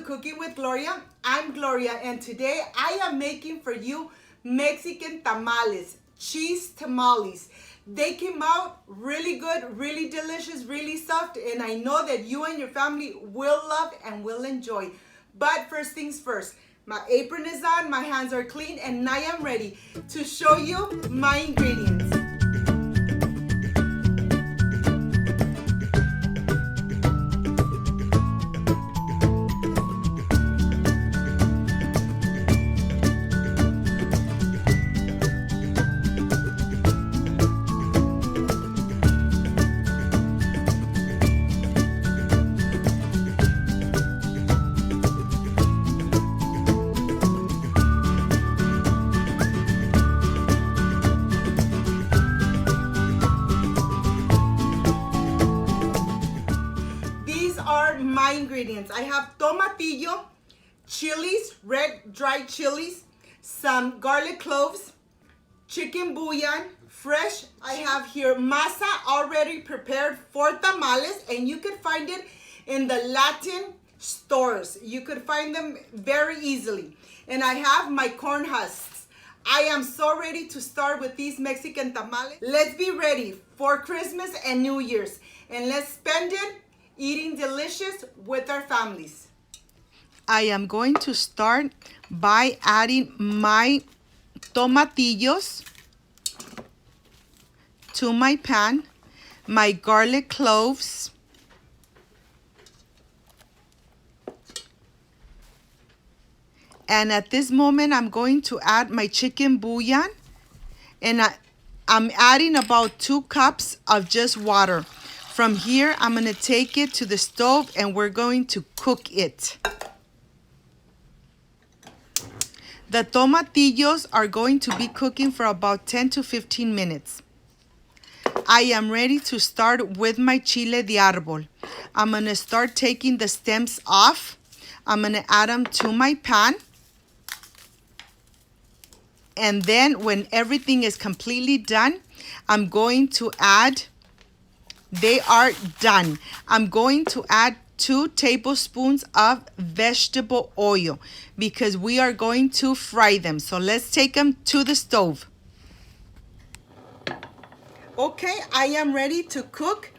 Cooking with Gloria. I'm Gloria, and today I am making for you Mexican tamales, cheese tamales. They came out really good, really delicious, really soft, and I know that you and your family will love and will enjoy. But first things first, my apron is on, my hands are clean, and I am ready to show you my ingredients. My ingredients. I have tomatillo, chilies, red dried chilies, some garlic cloves, chicken bouillon, fresh. I have here masa already prepared for tamales, and you could find it in the Latin stores. You could find them very easily. And I have my corn husks. I am so ready to start with these Mexican tamales. Let's be ready for Christmas and New Year's, and let's spend it eating delicious with our families. I am going to start by adding my tomatillos to my pan, my garlic cloves, and at this moment I'm going to add my chicken bouillon, and I'm adding about 2 cups of just water. From here, I'm going to take it to the stove and we're going to cook it. The tomatillos are going to be cooking for about 10 to 15 minutes. I am ready to start with my chile de árbol. I'm going to start taking the stems off. I'm going to add them to my pan. And then when everything is completely done, I'm going to add. They are done. I'm going to add 2 tablespoons of vegetable oil because we are going to fry them. So let's take them to the stove. Okay, I am ready to cook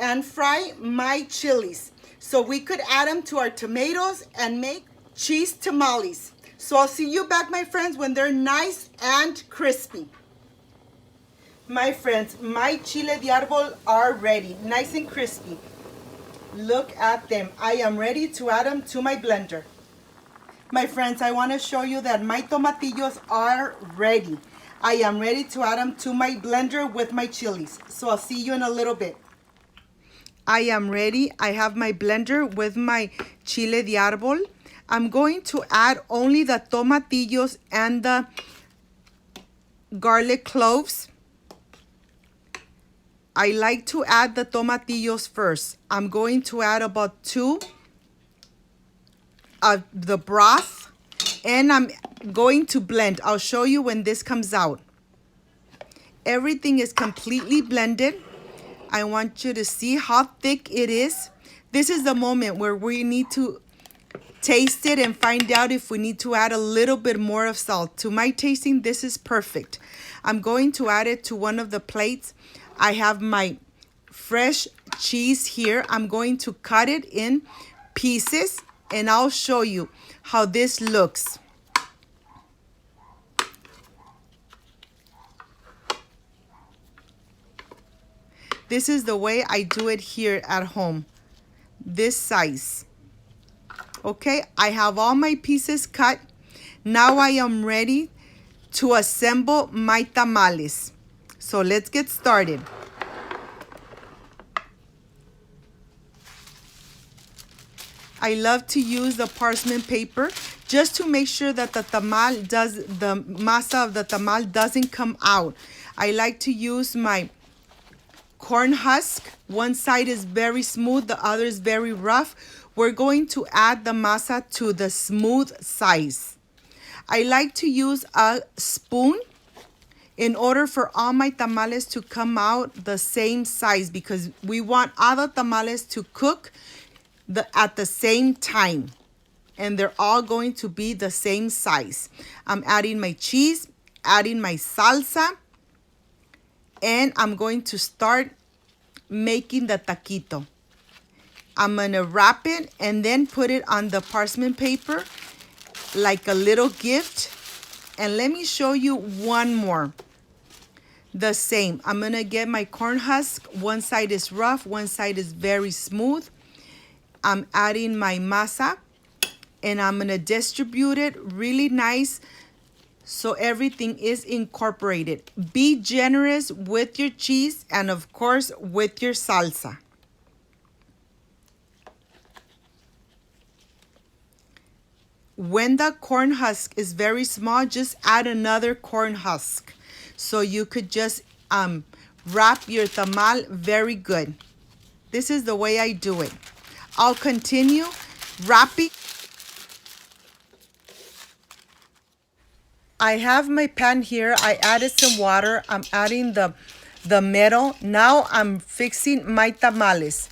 and fry my chilies. So we could add them to our tomatoes and make cheese tamales. So I'll see you back, my friends, when they're nice and crispy. My friends, my chile de árbol are ready, nice and crispy. Look at them. I am ready to add them to my blender. My friends, I want to show you that my tomatillos are ready. I am ready to add them to my blender with my chilies. So I'll see you in a little bit. I am ready. I have my blender with my chile de árbol. I'm going to add only the tomatillos and the garlic cloves. I like to add the tomatillos first. I'm going to add about 2 of the broth, and I'm going to blend. I'll show you when this comes out. Everything is completely blended. I want you to see how thick it is. This is the moment where we need to taste it and find out if we need to add a little bit more of salt. To my tasting, this is perfect. I'm going to add it to one of the plates. I have my fresh cheese here. I'm going to cut it in pieces and I'll show you how this looks. This is the way I do it here at home. This size. Okay, I have all my pieces cut. Now I am ready to assemble my tamales. So let's get started. I love to use the parchment paper just to make sure that the masa of the tamal doesn't come out. I like to use my corn husk. One side is very smooth, the other is very rough. We're going to add the masa to the smooth size. I like to use a spoon in order for all my tamales to come out the same size because we want all the tamales to cook at the same time. and they're all going to be the same size. I'm adding my cheese, adding my salsa, and I'm going to start making the taquito. I'm gonna wrap it and then put it on the parchment paper like a little gift. And let me show you one more. The same. I'm gonna get my corn husk. One side is rough, one side is very smooth. I'm adding my masa and I'm gonna distribute it really nice so everything is incorporated. Be generous with your cheese and of course with your salsa. When the corn husk is very small, just add another corn husk. So you could just wrap your tamal very good. This is the way I do it. I'll continue wrapping. I have my pan here. I added some water. I'm adding the metal. Now I'm fixing my tamales.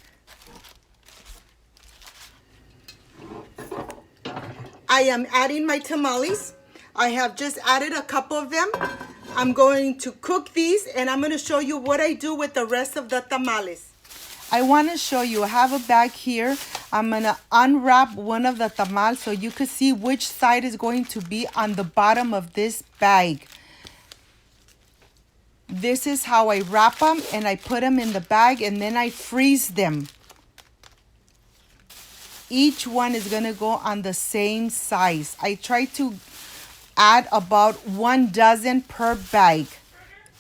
I am adding my tamales. I have just added a couple of them. I'm going to cook these and I'm going to show you what I do with the rest of the tamales. I want to show you, I have a bag here. I'm going to unwrap one of the tamales so you can see which side is going to be on the bottom of this bag. This is how I wrap them and I put them in the bag and then I freeze them. Each one is going to go on the same size. I try to add about 1 dozen per bag.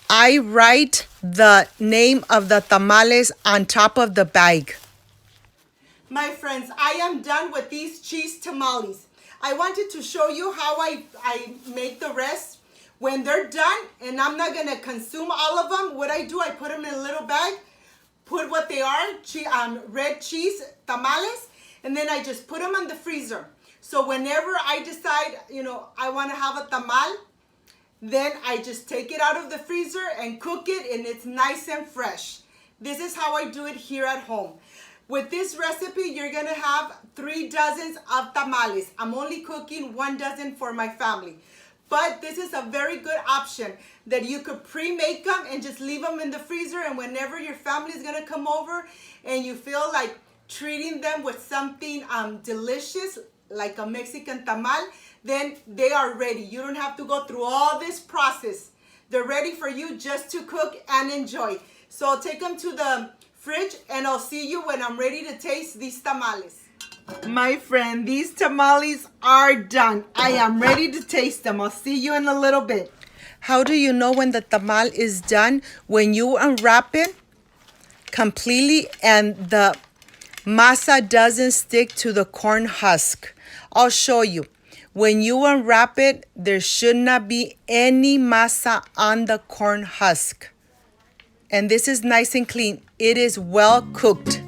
I write the name of the tamales on top of the bag. My friends, I am done with these cheese tamales. I wanted to show you how I make the rest. When they're done, and I'm not going to consume all of them, what I do, I put them in a little bag, put what they are, red cheese tamales, and then I just put them in the freezer. So whenever I decide, I want to have a tamal, then I just take it out of the freezer and cook it, and it's nice and fresh. This is how I do it here at home. With this recipe, you're going to have 3 dozens of tamales. I'm only cooking 1 dozen for my family. But this is a very good option that you could pre-make them and just leave them in the freezer, and whenever your family is going to come over and you feel like treating them with something delicious, like a Mexican tamal, then they are ready. You don't have to go through all this process. They're ready for you just to cook and enjoy. So I'll take them to the fridge and I'll see you when I'm ready to taste these tamales. My friend, these tamales are done. I am ready to taste them. I'll see you in a little bit. How do you know when the tamal is done? When you unwrap it completely and the masa doesn't stick to the corn husk. I'll show you. When you unwrap it, there should not be any masa on the corn husk. And this is nice and clean. It is well cooked.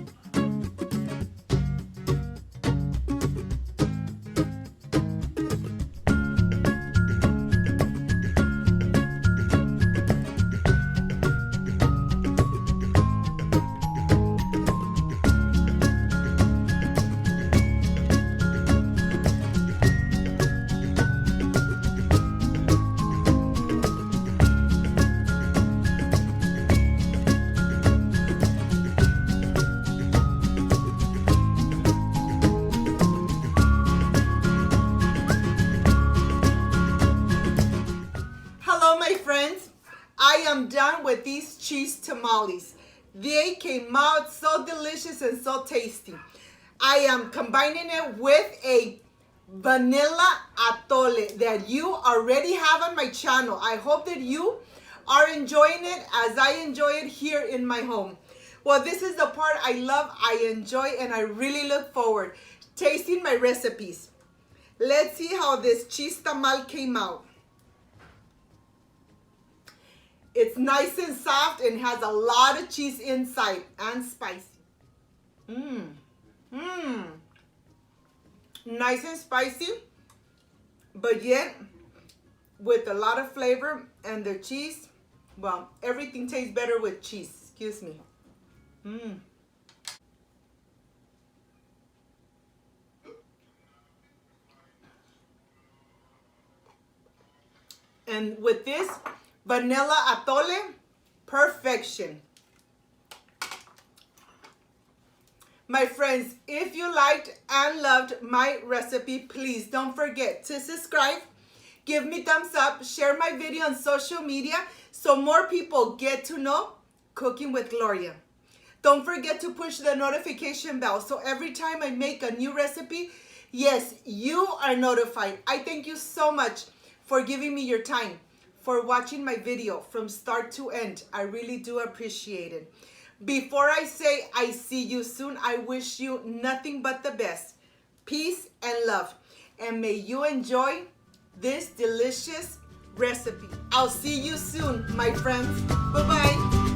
Friends, I am done with these cheese tamales. They came out so delicious and so tasty. I am combining it with a vanilla atole that you already have on my channel. I hope that you are enjoying it as I enjoy it here in my home. Well, this is the part I love, I enjoy, and I really look forward tasting my recipes. Let's see how this cheese tamal came out. It's nice and soft and has a lot of cheese inside and spicy. Nice and spicy, but yet with a lot of flavor, and the cheese, well, everything tastes better with cheese. Excuse me. And with this vanilla atole, perfection. My friends, if you liked and loved my recipe, please don't forget to subscribe, give me thumbs up, share my video on social media so more people get to know Cooking with Gloria. Don't forget to push the notification bell so every time I make a new recipe, yes, you are notified. I thank you so much for giving me your time, for watching my video from start to end. I really do appreciate it. Before I say I see you soon, I wish you nothing but the best. Peace and love. And may you enjoy this delicious recipe. I'll see you soon, my friends. Bye-bye.